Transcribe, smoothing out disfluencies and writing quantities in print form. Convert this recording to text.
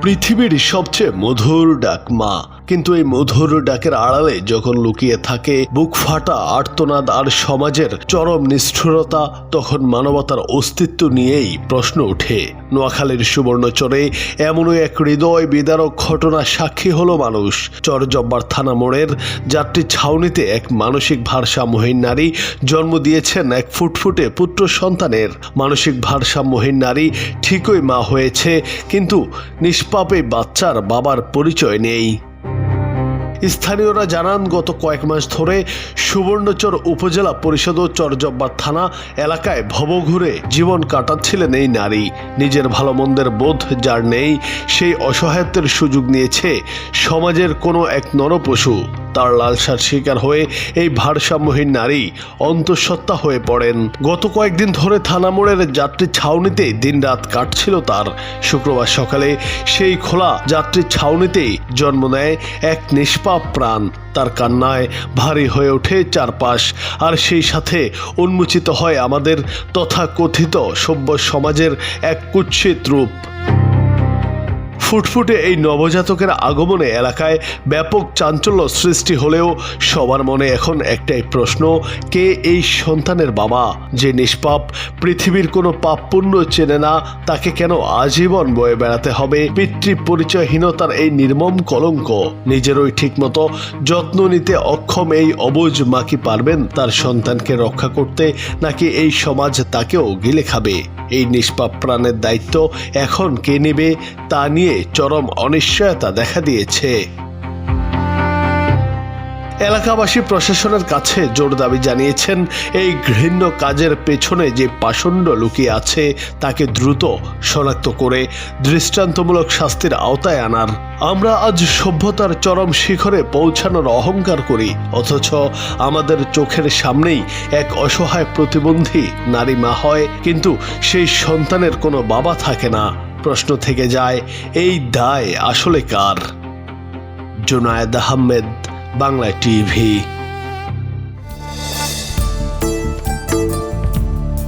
পৃথিবীর সবচেয়ে মধুর ডাক মা, কিন্তু এই মধুর ডাকের আড়ালে যখন লুকিয়ে থাকে বুক ফাটা আর্তনাদ আর সমাজের চরম নিষ্ঠুরতা, তখন মানবতার অস্তিত্ব নিয়েই প্রশ্ন ওঠে। নোয়াখালীর সুবর্ণচরে এমনই এক হৃদয় বিদারক ঘটনা সাক্ষী হলো মানুষ। চরজব্বার থানা মোড়ের যাত্রী ছাউনিতে এক মানসিক ভারসাম্যহীন নারী জন্ম দিয়েছেন এক ফুটফুটে পুত্র সন্তানের। মানসিক ভারসাম্যহীন নারী ঠিকই মা হয়েছে, কিন্তু নিষ্পাপ এই বাচ্চার বাবার পরিচয় নেই। স্থানীয়রা জানান, গত কয়েক মাস ধরে সুবর্ণচর উপজেলা পরিষদ ও চরজব্বার থানা এলাকায় ভবঘুরে জীবন কাটাচ্ছিলেন এই নারী। নিজের ভালো মন্দের বোধ যার নেই, সেই অসহায়ত্বের সুযোগ নিয়েছে সমাজের কোনো এক নরপশু। তার লালসার শিকার হয়ে এই ভারসাম্যহীন নারী অন্তঃসত্ত্বা হয়ে পড়েন। গত কয়েকদিন ধরে থানা মোড়ের যাত্রী ছাউনিতে দিনরাত কাটছিল তার। শুক্রবার সকালে সেই খোলা যাত্রী ছাউনিতেই জন্ম নেয় এক নিষ্পাপ প্রাণ। তার কান্নায় ভারী হয়ে ওঠে চারপাশ, আর সেই সাথে উন্মোচিত হয় আমাদের তথাকথিত সভ্য সমাজের এক কুৎসিত রূপ। ফুটফুটে এই নবজাতকের আগমনে এলাকায় ব্যাপক চাঞ্চল্য সৃষ্টি হলেও সবার মনে এখন একটাই প্রশ্ন, কে এই সন্তানের বাবা? যে নিষ্পাপ, পৃথিবীর কোনো পাপ পুণ্য চেনে না, তাকে কেন আজীবন বয়ে বেড়াতে হবে পিতৃ পরিচয়হীনতার এই নির্মম কলঙ্ক? নিজেরই ঠিকমতো যত্ন নিতে অক্ষম এই অবুঝ মা কি পারবেন তার সন্তানকে রক্ষা করতে, নাকি এই সমাজ তাকেও গিলে খাবে? এই নিষ্পাপ প্রাণের দায়িত্ব এখন কে নেবে, তা নিয়ে চরম অনিশ্চয়তা দেখা দিয়েছে। এলাকাবাসী প্রশাসনের কাছে জোর দাবি জানিয়েছেন, এই ঘৃণ্য কাজের পেছনে যে পাষণ্ড লুকিয়ে আছে তাকে দ্রুত শনাক্ত করে দৃষ্টান্তমূলক শাস্তির আওতায় আনার। আমরা আজ সভ্যতার চরম শিখরে পৌঁছানোর অহংকার করি, অথচ আমাদের চোখের সামনেই এক অসহায় প্রতিবন্ধী নারী মা হয়, কিন্তু সেই সন্তানের কোনো বাবা থাকে না। প্রশ্ন থেকে যায়, এই দায় আসলে কার? জুনায়েদ আহমেদ, বাংলা টিভি।